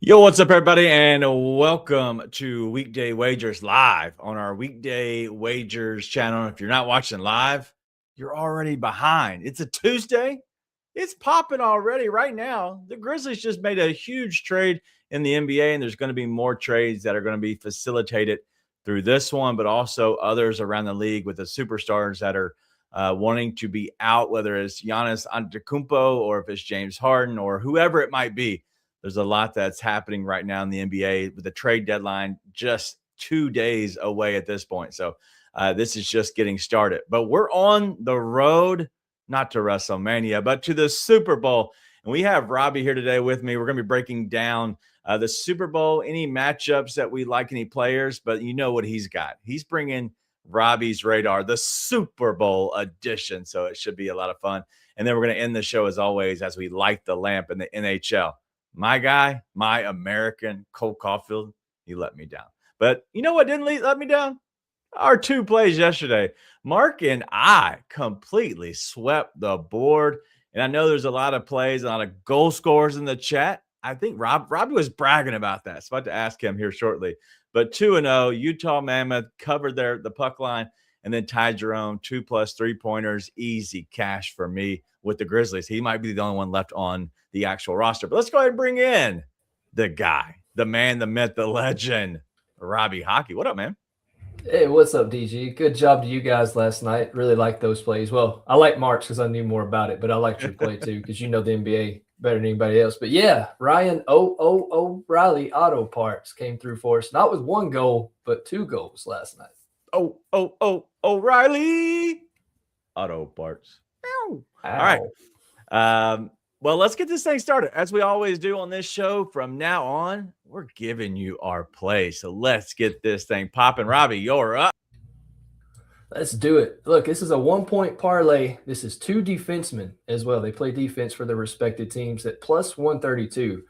Yo, what's up, everybody, and welcome to Weekday Wagers live on our Weekday Wagers channel. If you're not watching live, you're already behind. It's a Tuesday. It's popping already right now. The Grizzlies just made a huge trade in the NBA, and there's going to be more trades that are going to be facilitated through this one, but also others around the league with the superstars that are wanting to be out, whether it's Giannis Antetokounmpo or if it's James Harden or whoever it might be. There's a lot that's happening right now in the NBA with the trade deadline just 2 days away at this point. So this is just getting started. But we're on the road, not to WrestleMania, but to the Super Bowl. And we have Robby here today with me. We're going to be breaking down the Super Bowl, any matchups that we like, any players. But you know what he's got. He's bringing Robby's radar, the Super Bowl edition. So it should be a lot of fun. And then we're going to end the show, as always, as we light the lamp in the NHL. My guy, my American, Cole Caulfield, he let me down. But you know what didn't let me down? Our two plays yesterday. Mark and I completely swept the board. And I know there's a lot of plays, a lot of goal scorers in the chat. I think Robby was bragging about that. So I'm about to ask him here shortly. But 2-0, Utah Mammoth covered the puck line, and then Ty Jerome, 2+ 3-pointers, easy cash for me with the Grizzlies. He might be the only one left on the actual roster. But let's go ahead and bring in the guy, the man, the myth, the legend, Robby Hockey. What up, man? Hey, what's up, DG? Good job to you guys last night. Really like those plays. Well, I like Mark's because I knew more about it, but I liked your play too because you know the NBA better than anybody else. But yeah, Ryan O'Reilly Auto Parts came through for us, not with one goal, but 2 goals last night. O'Reilly Auto Parts. Ow. All right. Well, let's get this thing started. As we always do on this show, from now on, we're giving you our play. So let's get this thing popping. Robby, you're up. Let's do it. Look, this is a 1-point parlay. This is 2 defensemen as well. They play defense for their respective teams at plus 132.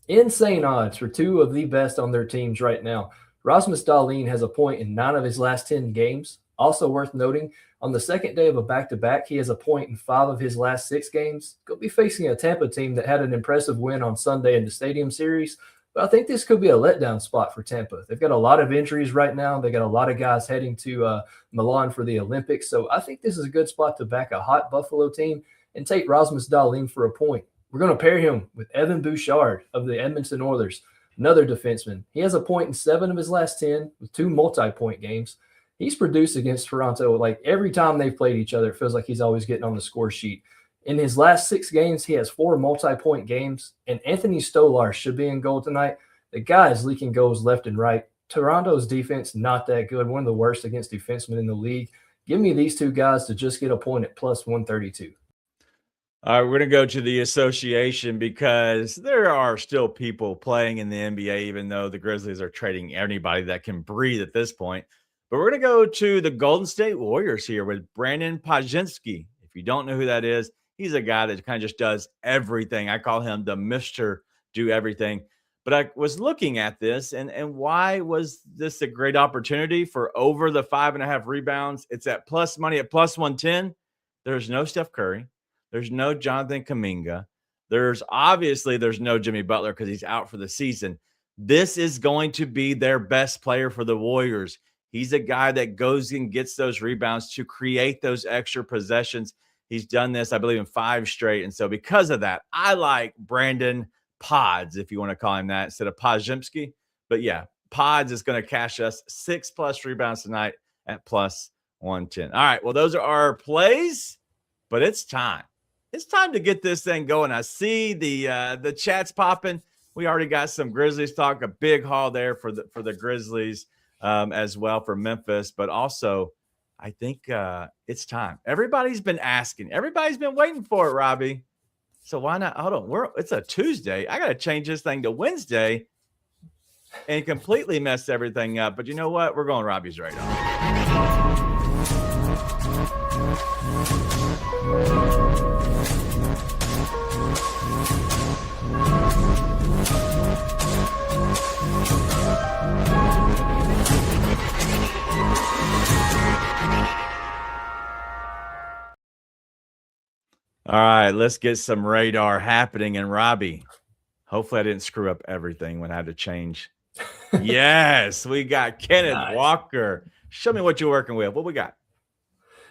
Insane odds for 2 of the best on their teams right now. Rasmus Dahlin has a point in 9 of his last 10 games. Also worth noting, on the second day of a back-to-back, he has a point in 5 of his last 6 games. Could be facing a Tampa team that had an impressive win on Sunday in the Stadium Series, but I think this could be a letdown spot for Tampa. They've got a lot of injuries right now. They got a lot of guys heading to Milan for the Olympics, so I think this is a good spot to back a hot Buffalo team and take Rasmus Dahlin for a point. We're going to pair him with Evan Bouchard of the Edmonton Oilers, another defenseman. He has a point in 7 of his last 10 with 2 multi-point games. He's produced against Toronto. Like every time they've played each other, it feels like he's always getting on the score sheet. In his last 6 games, he has 4 multi-point games, and Anthony Stolar should be in goal tonight. The guy is leaking goals left and right. Toronto's defense, not that good. One of the worst against defensemen in the league. Give me these 2 guys to just get a point at plus 132. All right, we're going to go to the association because there are still people playing in the NBA, even though the Grizzlies are trading anybody that can breathe at this point. But we're going to go to the Golden State Warriors here with Brandon Podziemski. If you don't know who that is, he's a guy that kind of just does everything. I call him the Mr. Do Everything. But I was looking at this, and why was this a great opportunity for over the 5.5 rebounds? It's at plus money at plus 110. There's no Steph Curry. There's no Jonathan Kuminga. There's no Jimmy Butler because he's out for the season. This is going to be their best player for the Warriors. He's a guy that goes and gets those rebounds to create those extra possessions. He's done this, I believe, in 5 straight. And so because of that, I like Brandon Pods, if you want to call him that, instead of Podziemski. But yeah, Pods is going to cash us 6+ rebounds tonight at plus 110. All right, well, those are our plays, but it's time. It's time to get this thing going. I see the chats popping. We already got some Grizzlies talk, a big haul there for the Grizzlies. As well for Memphis, but also I think it's time. Everybody's been asking. Everybody's been waiting for it, Robby. So why not? Hold on. It's a Tuesday. I got to change this thing to Wednesday and completely mess everything up. But you know what? We're going Robby's right on. All right, let's get some radar happening. And Robby, Hopefully I didn't screw up everything when I had to change. Yes, we got Kenneth Nice. Walker. Show me what you're working with. What we got?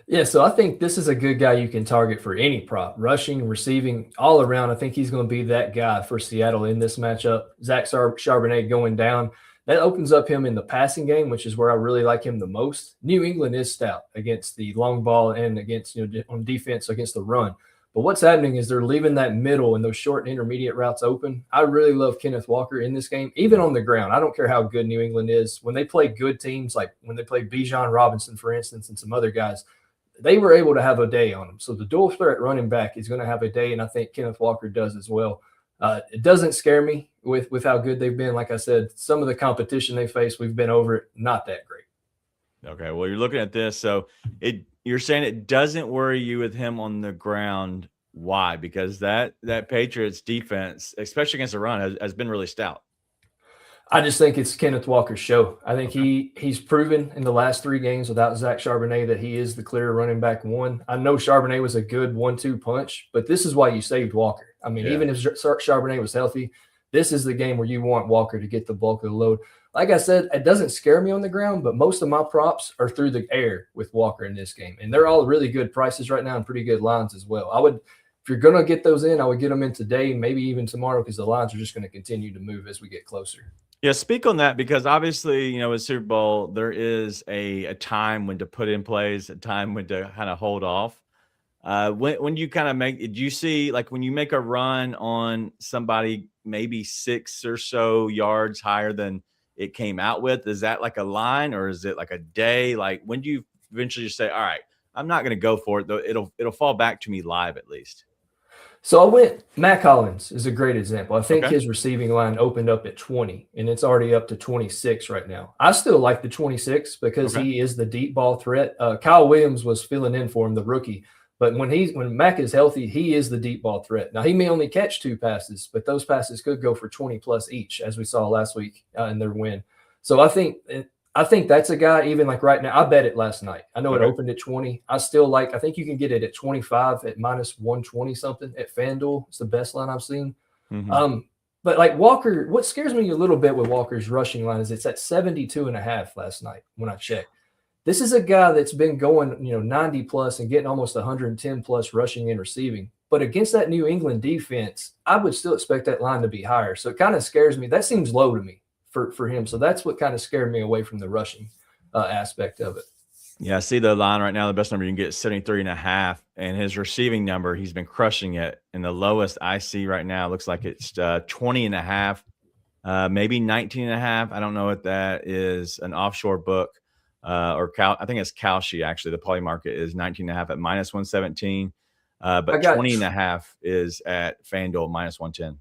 Yeah, so I think this is a good guy you can target for any prop, rushing, receiving, all around. I think he's going to be that guy for Seattle in this matchup. Zach Charbonnet going down. That opens up him in the passing game, which is where I really like him the most. New England is stout against the long ball and against, on defense against the run. But what's happening is they're leaving that middle and those short and intermediate routes open. I really love Kenneth Walker in this game, even on the ground. I don't care how good New England is. When they play good teams, like when they play Bijan Robinson, for instance, and some other guys, they were able to have a day on them. So the dual threat running back is going to have a day, and I think Kenneth Walker does as well. It doesn't scare me with how good they've been. Like I said, some of the competition they face, we've been over it, not that great. Okay, well, you're looking at this. So you're saying it doesn't worry you with him on the ground. Why? Because that Patriots defense, especially against the run, has been really stout. I just think it's Kenneth Walker's show. I think he's proven in the last 3 games without Zach Charbonnet that he is the clear running back one. I know Charbonnet was a good 1-2 punch, but this is why you saved Walker. I mean, even if Charbonnet was healthy, this is the game where you want Walker to get the bulk of the load. Like I said, it doesn't scare me on the ground, but most of my props are through the air with Walker in this game. And they're all really good prices right now and pretty good lines as well. If you're going to get those in, I would get them in today, maybe even tomorrow, because the lines are just going to continue to move as we get closer. Yeah, speak on that, because obviously, with Super Bowl, there is a time when to put in plays, a time when to kind of hold off. When you kind of do you see, like, when you make a run on somebody maybe 6 or so yards higher than it came out with, is that like a line, or is it like a day? Like, when do you eventually just say, all right, I'm not going to go for it, though it'll fall back to me live at least? So Matt Collins is a great example. I think his receiving line opened up at 20, and it's already up to 26 right now. I still like the 26 because he is the deep ball threat. Kyle Williams was filling in for him, the rookie. But when Mac is healthy, he is the deep ball threat. Now, he may only catch 2 passes, but those passes could go for 20-plus each, as we saw last week in their win. So I think that's a guy, even like right now. I bet it last night. I know it opened at 20. I think you can get it at 25 at minus 120 something at FanDuel. It's the best line I've seen. But like Walker, what scares me a little bit with Walker's rushing line is it's at 72.5 last night when I checked. This is a guy that's been going, 90 plus and getting almost 110 plus rushing and receiving. But against that New England defense, I would still expect that line to be higher. So it kind of scares me. That seems low to me for him. So that's what kind of scared me away from the rushing aspect of it. Yeah, I see the line right now. The best number you can get is 73.5, and his receiving number, he's been crushing it. And the lowest I see right now looks like it's 20.5, maybe 19.5. I don't know what that is. An offshore book or I think it's Kalshi, actually. The poly market is 19.5 at minus 117, but 20.5 is at FanDuel minus 110.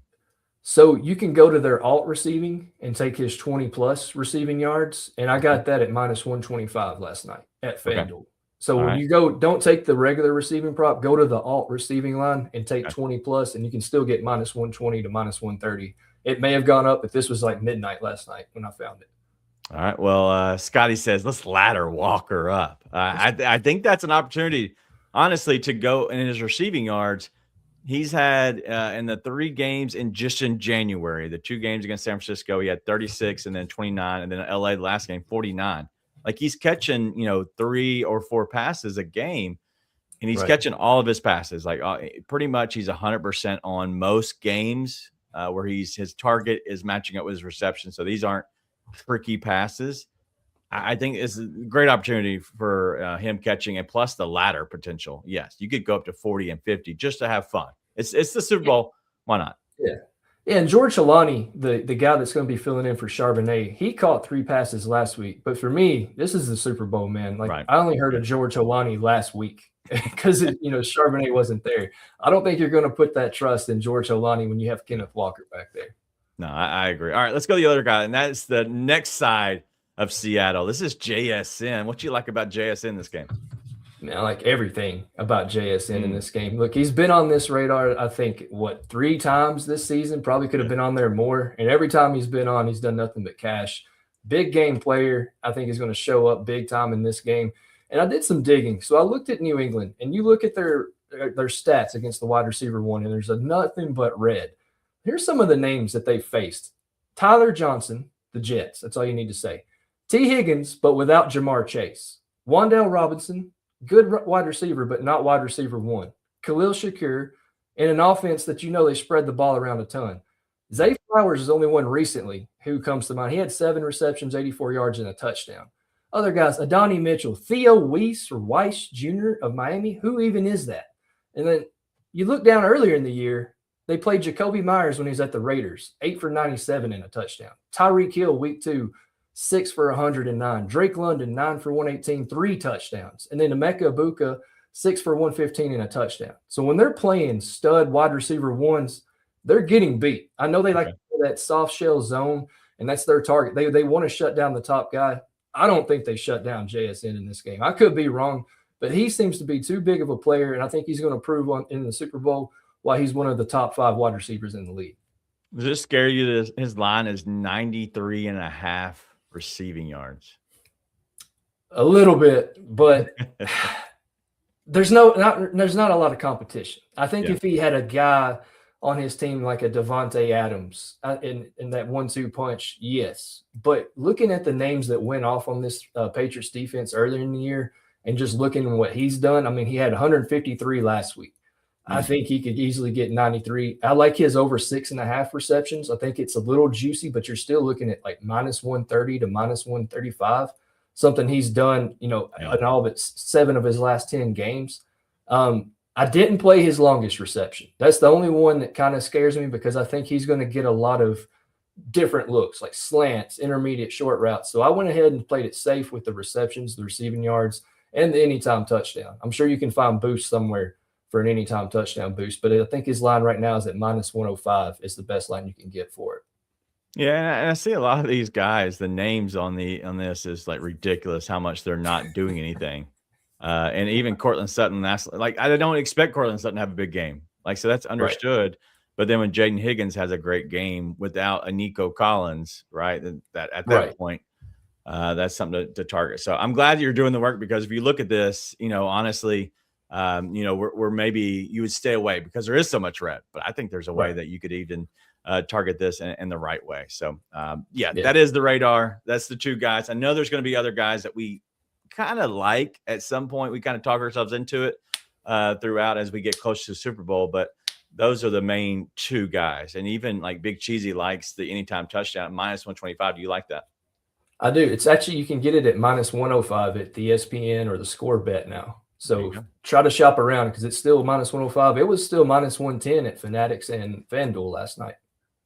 So you can go to their alt receiving and take his 20-plus receiving yards, and I got that at minus 125 last night at FanDuel. So when you go, don't take the regular receiving prop, go to the alt receiving line and take 20-plus, and you can still get minus 120 to minus 130. It may have gone up, but this was like midnight last night when I found it. All right. Well, Scotty says, let's ladder Walker up. I think that's an opportunity, honestly, to go in his receiving yards. He's had in the 3 games in January, the 2 games against San Francisco, he had 36 and then 29, and then LA the last game 49. Like, he's catching 3 or 4 passes a game, and he's catching all of his passes. Like, pretty much he's 100% on most games where his target is matching up with his reception. So these aren't tricky passes. I think it's a great opportunity for him catching, and plus the ladder potential. Yes, you could go up to 40 and 50 just to have fun. It's the Super Bowl. Why not? Yeah. And George Holani, the guy that's going to be filling in for Charbonnet, he caught 3 passes last week. But for me, this is the Super Bowl, man. Like, I only heard of George Holani last week because Charbonnet wasn't there. I don't think you're going to put that trust in George Holani when you have Kenneth Walker back there. No, I agree. All right, let's go to the other guy, and that's the next side of Seattle. This is JSN. What do you like about JSN this game? Man, I like everything about JSN in this game. Look, he's been on this radar, I think, 3 times this season. Probably could have been on there more. And every time he's been on, he's done nothing but cash. Big game player. I think he's going to show up big time in this game. And I did some digging. So I looked at New England, and you look at their stats against the wide receiver one, and there's nothing but red. Here's some of the names that they faced. Tyler Johnson, the Jets. That's all you need to say. T. Higgins, but without Jamar Chase. Wan'Dale Robinson, good wide receiver, but not wide receiver one. Khalil Shakur, and an offense that they spread the ball around a ton. Zay Flowers is the only one recently who comes to mind. He had 7 receptions, 84 yards, and a touchdown. Other guys, Adonai Mitchell, Theo Weiss Jr. of Miami. Who even is that? And then you look down earlier in the year, they played Jacoby Myers when he was at the Raiders, 8 for 97 and a touchdown. Tyreek Hill, week 2, 6 for 109. Drake London, 9 for 118, 3 touchdowns. And then Emeka Ibuka, 6 for 115 and a touchdown. So when they're playing stud wide receiver ones, they're getting beat. I know they like that soft shell zone, and that's their target. They want to shut down the top guy. I don't think they shut down JSN in this game. I could be wrong, but he seems to be too big of a player, and I think he's going to prove in the Super Bowl why he's one of the top 5 wide receivers in the league. Does this scare you that his line is 93.5 receiving yards? A little bit, but there's not a lot of competition. I think if he had a guy on his team like a Devontae Adams in that 1-2 punch, yes. But looking at the names that went off on this Patriots defense earlier in the year and just looking at what he's done, I mean, he had 153 last week. I think he could easily get 93. I like his over 6.5 receptions. I think it's a little juicy, but you're still looking at like -130 to -135, something he's done, in all but 7 of his last 10 games. I didn't play his longest reception. That's the only one that kind of scares me because I think he's going to get a lot of different looks like slants, intermediate, short routes. So I went ahead and played it safe with the receptions, the receiving yards, and the anytime touchdown. I'm sure you can find boost somewhere for an anytime touchdown boost, but I think his line right now is at -105 is the best line you can get for it. Yeah, and I see a lot of these guys, the names on this is like ridiculous how much they're not doing anything. And even Cortland Sutton, that's like I don't expect Cortland Sutton to have a big game. Like, so that's understood. Right. But then when Jaden Higgins has a great game without a Nico Collins, right? That at that point, that's something to target. So I'm glad you're doing the work because if you look at this, honestly, we're maybe you would stay away because there is so much red. But I think there's a way that you could even target this in the right way. So that is the radar. That's the 2 guys. I know there's going to be other guys that we kind of like at some point. We kind of talk ourselves into it throughout as we get close to the Super Bowl, but those are the main 2 guys. And even like Big Cheesy likes the anytime touchdown at -125. Do you like that? I do. It's actually, you can get it at -105 at the ESPN or the Score Bet now. So try to shop around because it's still -105. It was still -110 at Fanatics and FanDuel last night.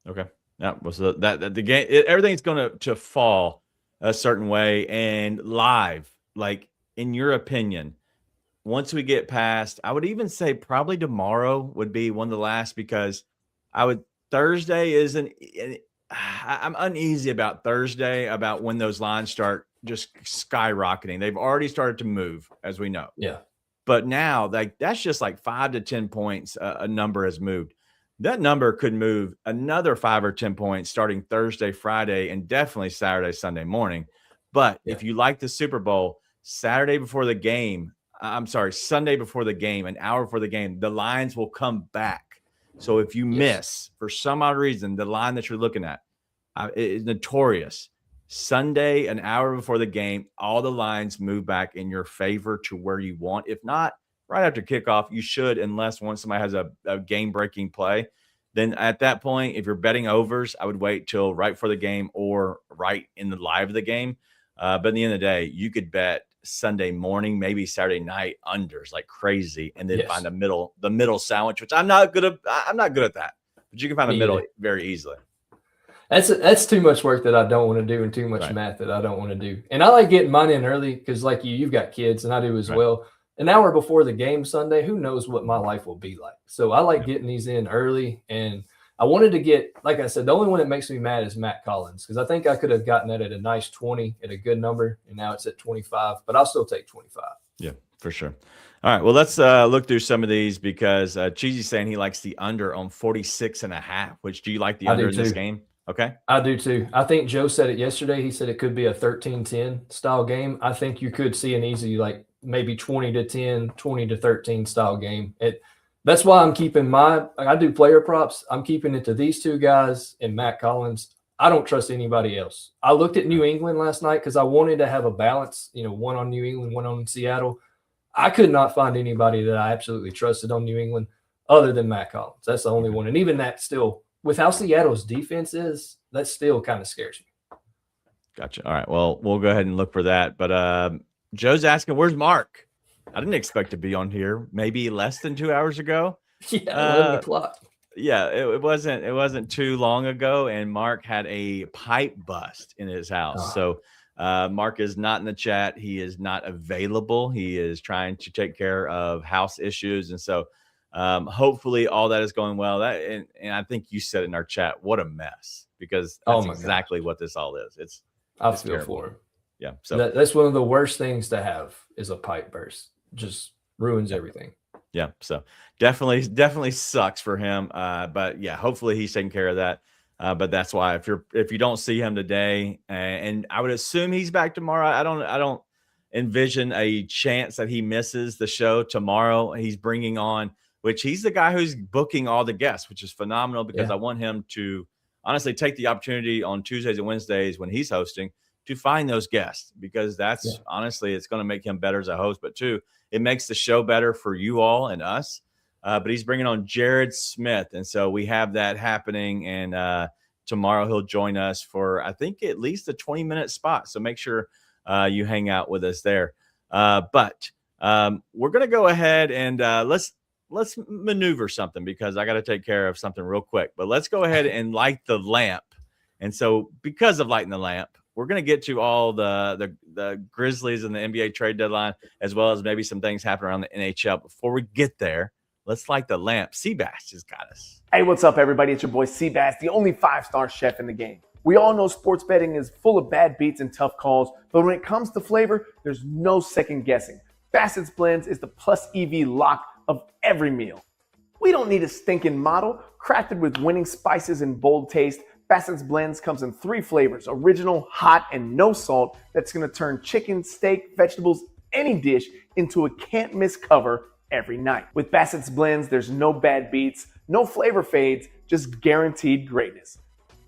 Okay. Yeah. Well, so that the game, everything's going to fall a certain way and live. Like, in your opinion, once we get past, I would even say probably tomorrow would be one of the last because Thursday isn't, I'm uneasy about Thursday, about when those lines start just skyrocketing. They've already started to move, as we know. Yeah. But now, like, that's just like 5 to 10 points a number has moved. That number could move another 5 or 10 points starting Thursday, Friday, and definitely Saturday, Sunday morning. But if you like the Super Bowl, Sunday before the game, an hour before the game, the lines will come back. So if you miss, for some odd reason, the line that you're looking at is notorious. Sunday, an hour before the game, all the lines move back in your favor to where you want. If not, right after kickoff, you should, unless once somebody has a game-breaking play. Then at that point, if you're betting overs, I would wait till right before the game or right in the live of the game. But at the end of the day, you could bet Sunday morning, maybe Saturday night unders like crazy, and then find the middle sandwich, which I'm not good at that. But you can find the middle very easily. That's too much work that I don't want to do and too much math that I don't want to do. And I like getting mine in early because like you've got kids and I do as well. An hour before the game Sunday, who knows what my life will be like. So I like getting these in early. And I wanted to get, like I said, the only one that makes me mad is Matt Collins because I think I could have gotten that at a nice 20 at a good number. And now it's at 25, but I'll still take 25. Yeah, for sure. All right. Well, let's look through some of these because Cheesy's saying he likes the under on 46.5, which do you like the under in this game? Okay. I do too. I think Joe said it yesterday. He said it could be a 13-10 style game. I think you could see an easy, like maybe 20-10, 20-13 style game. That's why I'm keeping I do player props. I'm keeping it to these two guys and Matt Collins. I don't trust anybody else. I looked at New England last night because I wanted to have a balance, one on New England, one on Seattle. I could not find anybody that I absolutely trusted on New England other than Matt Collins. That's the only one. And even that still, with how Seattle's defense is, that still kind of scares me. Gotcha. All right. Well, we'll go ahead and look for that. But Joe's asking, where's Mark? I didn't expect to be on here maybe less than 2 hours ago. Yeah, 11 o'clock. Yeah, it wasn't too long ago, and Mark had a pipe bust in his house. So Mark is not in the chat. He is not available. He is trying to take care of house issues, and so hopefully all that is going well. And I think you said in our chat, what a mess, because that's exactly what this all is. I feel for him. Yeah, so that's one of the worst things to have is a pipe burst. Just ruins everything. Yeah, so definitely sucks for him. But yeah, hopefully he's taking care of that. But that's why if you don't see him today, and I would assume he's back tomorrow. I don't envision a chance that he misses the show tomorrow. He's bringing on, which he's the guy who's booking all the guests, which is phenomenal because I want him to honestly take the opportunity on Tuesdays and Wednesdays when he's hosting to find those guests, because that's honestly, it's going to make him better as a host, but two, it makes the show better for you all and us. But he's bringing on Jared Smith. And so we have that happening. And tomorrow he'll join us for, I think, at least a 20-minute spot. So make sure you hang out with us there. But we're going to go ahead and let's maneuver something, because I got to take care of something real quick. But let's go ahead and light the lamp. And so because of lighting the lamp, we're going to get to all the Grizzlies and the NBA trade deadline, as well as maybe some things happening around the NHL. Before we get there, let's light the lamp. Seabass just got us. Hey, what's up, everybody? It's your boy Seabass, the only 5-star chef in the game. We all know sports betting is full of bad beats and tough calls, but when it comes to flavor, there's no second guessing. Bassett's Blends is the plus EV lock of every meal. We don't need a stinking model. Crafted with winning spices and bold taste, Bassett's Blends comes in 3 flavors: original, hot, and no salt. That's going to turn chicken, steak, vegetables, any dish into a can't miss cover every night. With Bassett's Blends, there's no bad beats, no flavor fades, just guaranteed greatness.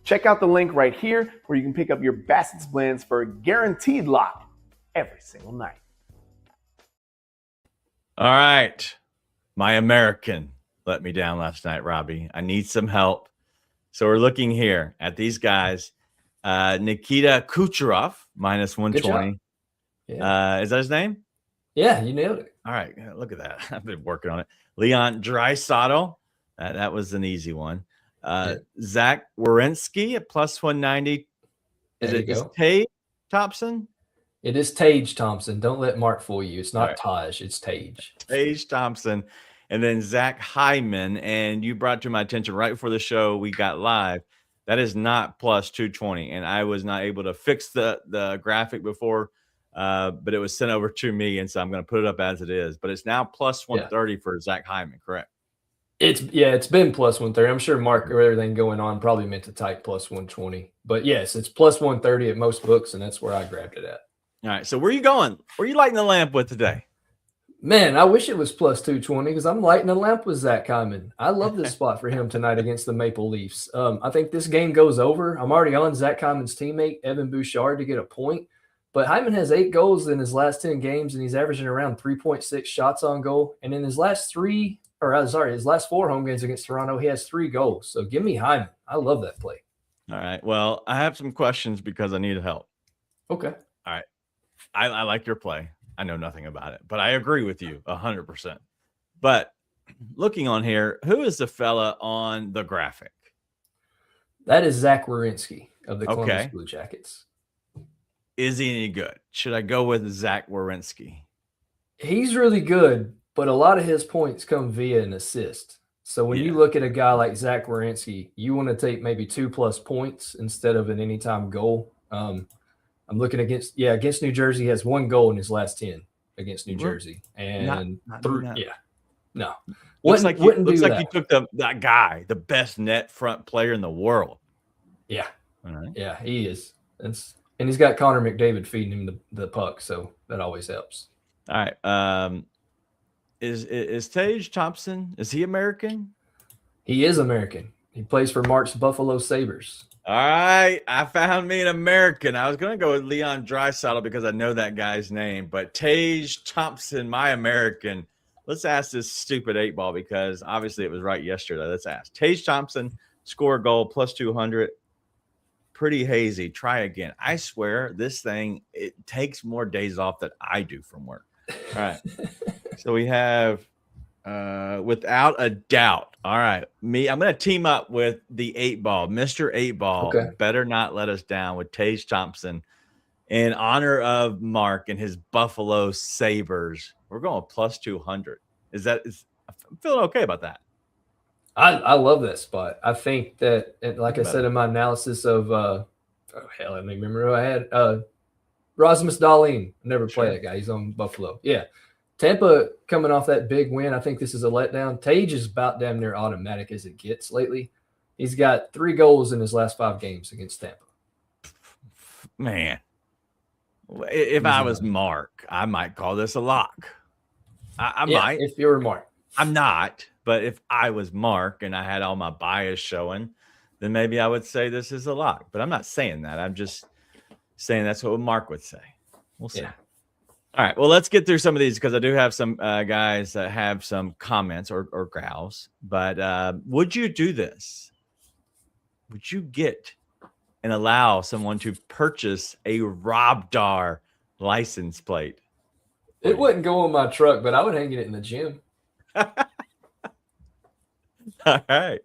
Check out the link right here where you can pick up your Bassett's Blends for a guaranteed lock every single night. All right. My American let me down last night, Robby. I need some help. So we're looking here at these guys. Nikita Kucherov, minus 120. Yeah. Is that his name? Yeah, you nailed it. All right. Look at that. I've been working on it. Leon Draisaitl. That was an easy one. Zach Werenski at plus 190. Is it Tage Thompson? It is Tage Thompson. Don't let Mark fool you. It's not Taj. It's Tage. Tage Thompson. And then Zach Hyman. And you brought to my attention right before the show we got live, that is not plus 220. And I was not able to fix the graphic before, but it was sent over to me. And so I'm going to put it up as it is. But it's now plus 130 for Zach Hyman, correct? It's been plus 130. I'm sure Mark, with everything going on, probably meant to type plus 120. But yes, it's plus 130 at most books, and that's where I grabbed it at. All right. So where are you going? Where are you lighting the lamp with today? Man, I wish it was plus 220 because I'm lighting the lamp with Zach Hyman. I love this spot for him tonight against the Maple Leafs. I think this game goes over. I'm already on Zach Hyman's teammate, Evan Bouchard, to get a point. But Hyman has 8 goals in his last 10 games, and he's averaging around 3.6 shots on goal. And in his last 4 home games against Toronto, he has 3 goals. So give me Hyman. I love that play. All right. Well, I have some questions because I need help. Okay. All right. I like your play. I know nothing about it, but I agree with you 100%. But looking on here, who is the fella on the graphic? That is Zach Werenski of the Columbus Blue Jackets. Is he any good? Should I go with Zach Werenski? He's really good, but a lot of his points come via an assist. So when you look at a guy like Zach Werenski, you want to take maybe 2+ points instead of an anytime goal. I'm looking against New Jersey. He has 1 goal in his last 10 against New Jersey, and no. Looks like you took that guy, the best net front player in the world. Yeah, all right. Yeah, he is. And he's got Connor McDavid feeding him the puck, so that always helps. All right. Is Tage Thompson, is he American? He is American. He plays for Mark's Buffalo Sabres. All right, I found me an American. I was going to go with Leon Draisaitl because I know that guy's name, but Tage Thompson, my American. Let's ask this stupid 8-ball because obviously it was right yesterday. Let's ask. Tage Thompson, score a goal, plus 200. Pretty hazy. Try again. I swear this thing, it takes more days off than I do from work. All right. So we have without a doubt. All right. I'm going to team up with the 8-ball. Mr. 8-ball better not let us down with Tage Thompson in honor of Mark and his Buffalo Sabres. We're going plus 200. I'm feeling okay about that. I love that spot. I think that, like I said in my analysis of, I don't remember who I had. Rasmus Dahlin. Never played that guy. He's on Buffalo. Yeah. Tampa coming off that big win. I think this is a letdown. Tage is about damn near automatic as it gets lately. He's got 3 goals in his last 5 games against Tampa. Man, if I was Mark, I might call this a lock. I might. If you were Mark. I'm not, but if I was Mark and I had all my bias showing, then maybe I would say this is a lock. But I'm not saying that. I'm just saying that's what Mark would say. We'll see. Yeah. All right. Well, let's get through some of these because I do have some guys that have some comments or growls. But would you do this? Would you get and allow someone to purchase a Robdar license plate? It wouldn't go on my truck, but I would hang it in the gym. All right.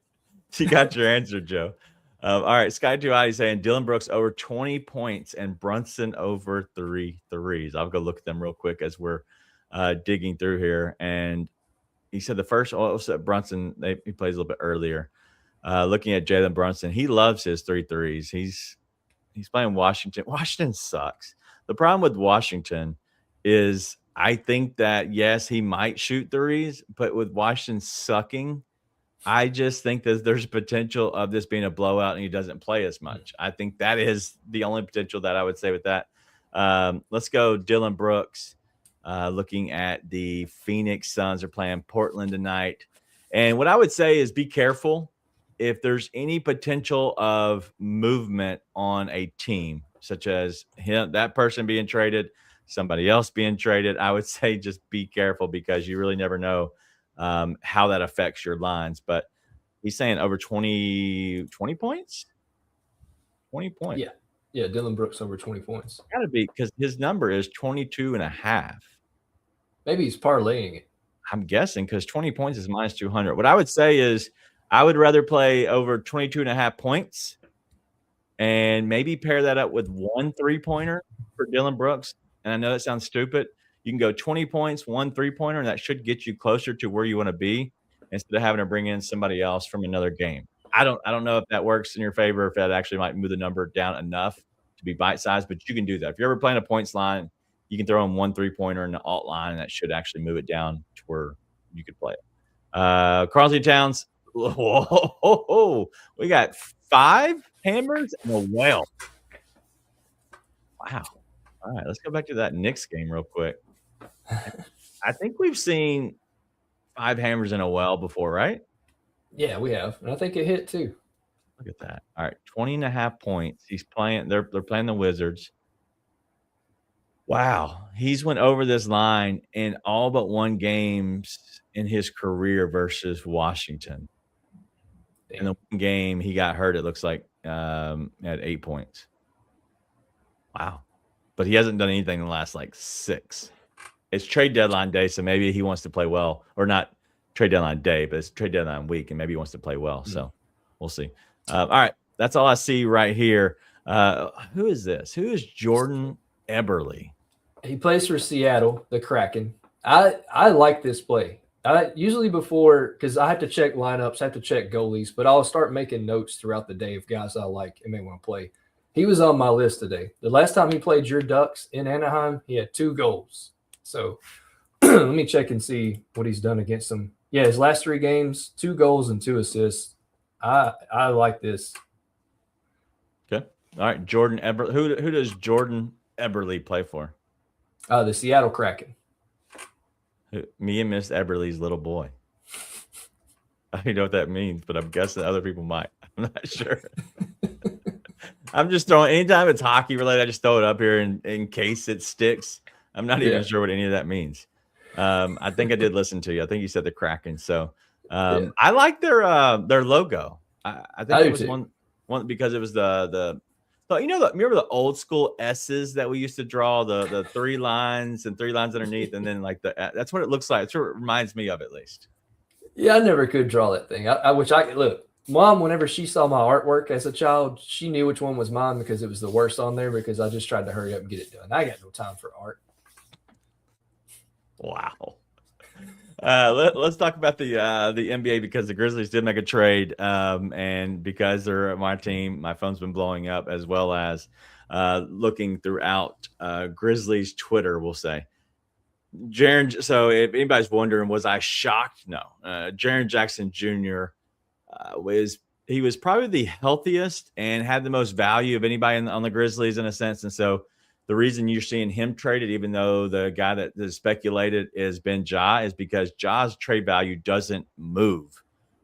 You got your answer, Joe. All right. Sky 2 saying Dylan Brooks over 20 points and Brunson over 3 threes. I'll go look at them real quick as we're digging through here. And he said the first Brunson, he plays a little bit earlier. Looking at Jalen Brunson, he loves his 3 threes. He's playing Washington. Washington sucks. The problem with Washington is I think that, yes, he might shoot threes, but with Washington sucking, I just think that there's potential of this being a blowout and he doesn't play as much. I think that is the only potential that I would say with that. Let's go Dylan Brooks. Looking at the Phoenix Suns are playing Portland tonight. And what I would say is be careful if there's any potential of movement on a team, such as that person being traded, somebody else being traded. I would say just be careful because you really never know how that affects your lines. But he's saying over 20 points. 20 points. Yeah, Dylan Brooks over 20 points. Gotta be because his number is 22.5. Maybe he's parlaying it. I'm guessing because 20 points is minus 200. What I would say is I would rather play over 22.5 points and maybe pair that up with 1 3-pointer for Dylan Brooks. And I know that sounds stupid. You can go 20 points, 1 3-pointer, and that should get you closer to where you want to be instead of having to bring in somebody else from another game. I don't know if that works in your favor, if that actually might move the number down enough to be bite-sized, but you can do that. If you're ever playing a points line, you can throw in 1 3-pointer in the alt line, and that should actually move it down to where you could play it. Carlton Towns, whoa, we got 5 hammers and a whale. Wow. All right, let's go back to that Knicks game real quick. I think we've seen 5 hammers in a well before, right? Yeah, we have. And I think it hit too. Look at that. All right, 20.5 points. He's playing. They're playing the Wizards. Wow, he's went over this line in all but 1 games in his career versus Washington. In the 1 game he got hurt, it looks like at 8 points. Wow. But he hasn't done anything in the last 6. It's trade deadline day, so maybe he wants to play well, or not trade deadline day, but it's trade deadline week, and maybe he wants to play well. So we'll see. All right, that's all I see right here. Who is this? Who is Jordan Eberle? He plays for Seattle, the Kraken. I like this play. Usually before, because I have to check lineups, I have to check goalies, but I'll start making notes throughout the day of guys I like and may want to play. He was on my list today. The last time he played your Ducks in Anaheim, he had 2 goals. So let me check and see what he's done against them. Yeah, his last 3 games, 2 goals and 2 assists. I like this. Okay. All right, Jordan Eberle. Who does Jordan Eberle play for? The Seattle Kraken. Me and Miss Eberly's little boy. I don't know what that means, but I'm guessing other people might. I'm not sure. I'm just throwing, anytime it's hockey related, I just throw it up here in case it sticks. I'm not even sure what any of that means. I think I did listen to you. I think you said the Kraken. So I like their logo. I think it was one because it was the so remember the old school S's that we used to draw, the 3 lines and 3 lines underneath, and then like that's what it looks like. That's what it reminds me of, at least. Yeah, I never could draw that thing. I wish I could. Look, Mom, whenever she saw my artwork as a child, she knew which one was mine because it was the worst on there because I just tried to hurry up and get it done. I got no time for art. Wow. Let's talk about the NBA because the Grizzlies did make a trade, and because they're my team, my phone's been blowing up, as well as looking throughout Grizzlies Twitter, we'll say. Jaren, so if anybody's wondering, was I shocked? No. Jaren Jackson Jr. was probably the healthiest and had the most value of anybody on the Grizzlies in a sense, and so the reason you're seeing him traded, even though the guy that is speculated is Ben Ja, is because Ja's trade value doesn't move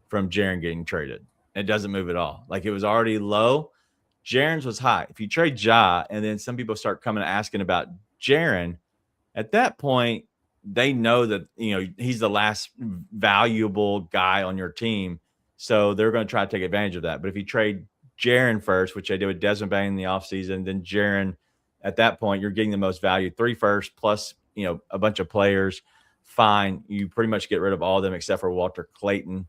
from Jaren getting traded. It doesn't move at all. Like, it was already low. Jaren's was high. If you trade Ja and then some people start coming asking about Jaren, at that point, they know that, he's the last valuable guy on your team. So they're going to try to take advantage of that. But if you trade Jaren first, which they did with Desmond Bane in the offseason, then Jaren, at that point, you're getting the most value. 3 firsts plus, a bunch of players. Fine. You pretty much get rid of all of them except for Walter Clayton.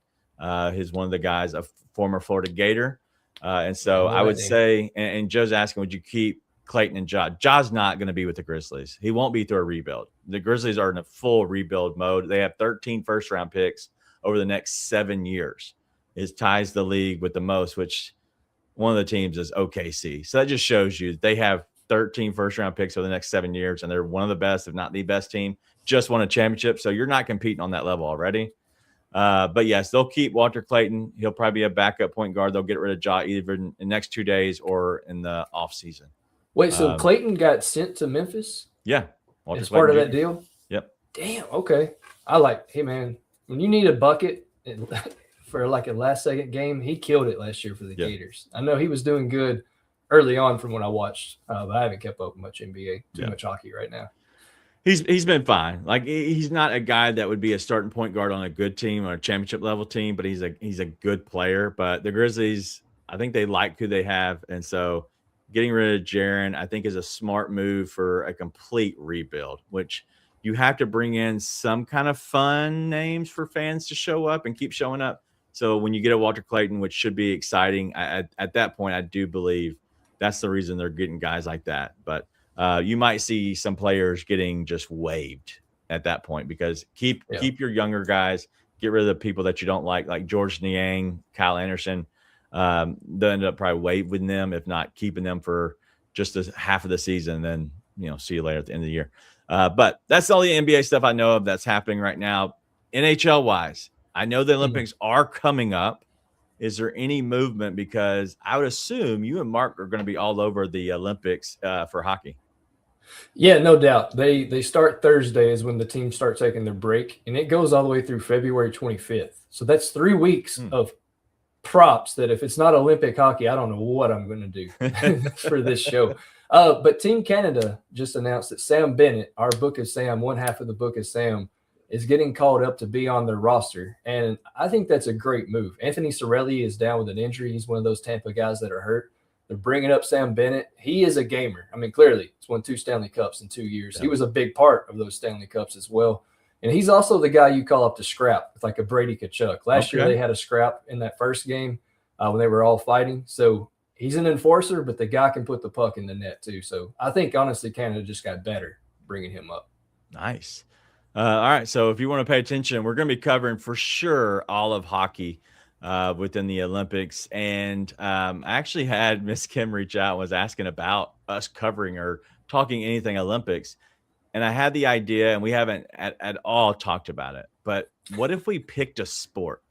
He's one of the guys, a former Florida Gator. And so I would say, and Joe's asking, would you keep Clayton and Ja? Ja's not going to be with the Grizzlies. He won't be through a rebuild. The Grizzlies are in a full rebuild mode. They have 13 first-round picks over the next 7 years. It ties the league with the most, which one of the teams is OKC. So that just shows you they have 13 first-round picks over the next 7 years, and they're one of the best, if not the best team. Just won a championship, so you're not competing on that level already. But yes, they'll keep Walter Clayton. He'll probably be a backup point guard. They'll get rid of Ja either in the next 2 days or in the offseason. Wait, so Clayton got sent to Memphis? Yeah. As part of that deal? Yep. Damn, okay. Hey, man, when you need a bucket for like a last-second game, he killed it last year for the Gators. I know he was doing good early on from when I watched, but I haven't kept up with much NBA, too much hockey right now. He's been fine. Like, he's not a guy that would be a starting point guard on a good team or a championship level team, but he's a good player. But the Grizzlies, I think they like who they have, and so getting rid of Jaren, I think, is a smart move for a complete rebuild, which you have to bring in some kind of fun names for fans to show up and keep showing up. So when you get a Walter Clayton, which should be exciting, at that point, I do believe that's the reason they're getting guys like that. But you might see some players getting just waived at that point because keep your younger guys, get rid of the people that you don't like George Niang, Kyle Anderson. They'll end up probably waiving them, if not keeping them for just half of the season. Then, see you later at the end of the year. But that's all the NBA stuff I know of that's happening right now. NHL wise, I know the Olympics are coming up. Is there any movement? Because I would assume you and Mark are going to be all over the Olympics for hockey. Yeah, no doubt. They start Thursday is when the teams start taking their break, and it goes all the way through February 25th. So that's 3 weeks of props that if it's not Olympic hockey, I don't know what I'm going to do for this show. But Team Canada just announced that Sam Bennett, our Book of Sam, one half of the Book of Sam, is getting called up to be on their roster. And I think that's a great move. Anthony Cirelli is down with an injury. He's one of those Tampa guys that are hurt. They're bringing up Sam Bennett. He is a gamer. I mean, clearly, he's won 2 Stanley Cups in 2 years. Yeah. He was a big part of those Stanley Cups as well. And he's also the guy you call up to scrap, like a Brady Tkachuk. Last year, they had a scrap in that first game when they were all fighting. So he's an enforcer, but the guy can put the puck in the net too. So I think, honestly, Canada just got better bringing him up. Nice. All right. So if you want to pay attention, we're going to be covering for sure all of hockey within the Olympics. And I actually had Miss Kim reach out and was asking about us covering or talking anything Olympics. And I had the idea, and we haven't at all talked about it, but what if we picked a sport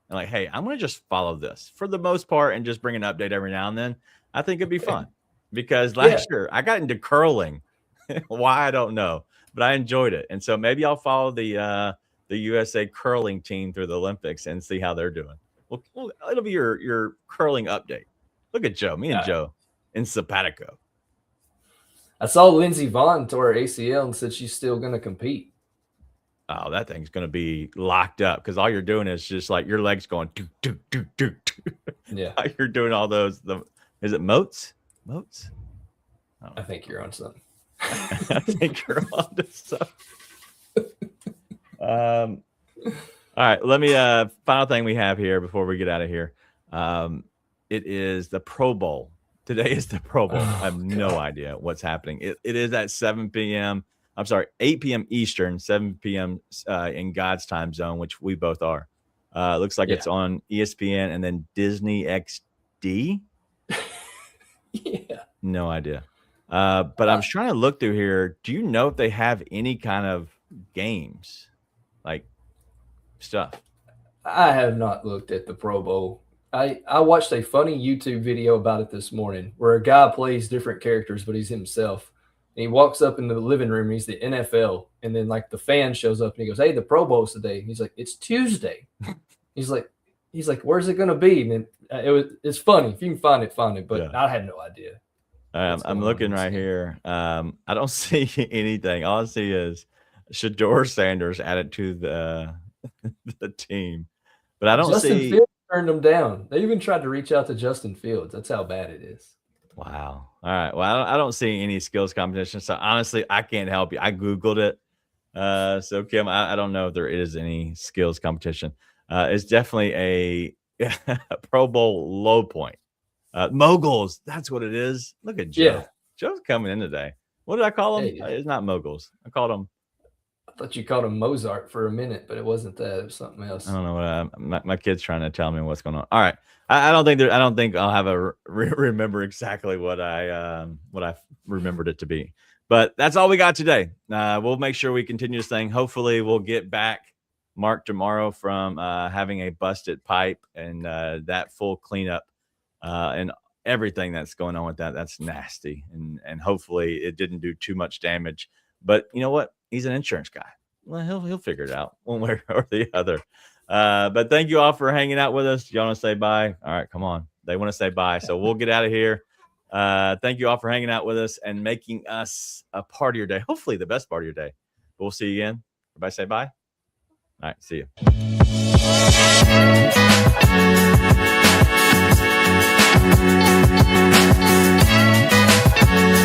and like, hey, I'm going to just follow this for the most part and just bring an update every now and then? I think it'd be fun because last year I got into curling. Why, I don't know. but I enjoyed it. And so maybe I'll follow the USA curling team through the Olympics and see how they're doing. Well, it'll be your curling update. Look at Joe, me and Joe in Sapatico. I saw Lindsey Vonn tore her ACL and said she's still going to compete. Oh, that thing's going to be locked up because all you're doing is just like your legs going do do do do do. Yeah, you're doing all those. Is it moats? Moats? I think you're on something. I think you're on to something. All right, let me. Final thing we have here before we get out of here. It is the Pro Bowl. Today is the Pro Bowl. I have no idea what's happening. It is at 7 p.m. I'm sorry, 8 p.m. Eastern, 7 p.m. In God's time zone, which we both are. Looks like it's on ESPN and then Disney XD. Yeah. No idea. But I was trying to look through here. Do you know if they have any kind of games, like stuff? I have not looked at the Pro Bowl. I watched a funny YouTube video about it this morning where a guy plays different characters, but he's himself. And he walks up in the living room. He's the NFL. And then like the fan shows up and he goes, "Hey, the Pro Bowl's today." And he's like, "It's Tuesday." He's like, "Where's it going to be?" And then it's funny. If you can find it. But I had no idea. I'm looking right here. I don't see anything. All I see is Shador Sanders added to the team. But I don't Justin see. Fields turned them down. They even tried to reach out to Justin Fields. That's how bad it is. Wow. All right. Well, I don't see any skills competition. So honestly, I can't help you. I Googled it. So Kim, I don't know if there is any skills competition. It's definitely a Pro Bowl low point. Moguls. That's what it is. Look at Joe. Yeah. Joe's coming in today. What did I call him? Hey. It's not moguls. I called him. I thought you called him Mozart for a minute, but it wasn't that. It was something else. I don't know what my kid's trying to tell me what's going on. All right. I don't think I'll have a remember exactly what I remembered it to be. But that's all we got today. We'll make sure we continue this thing. Hopefully we'll get back Mark tomorrow from having a busted pipe and that full cleanup and everything that's going on with that. That's nasty. And hopefully it didn't do too much damage. But you know what? He's an insurance guy. Well, he'll figure it out one way or the other. But thank you all for hanging out with us. You want to say bye? All right, come on. They want to say bye. So we'll get out of here. Thank you all for hanging out with us and making us a part of your day. Hopefully the best part of your day. But we'll see you again. Everybody say bye. All right, see you.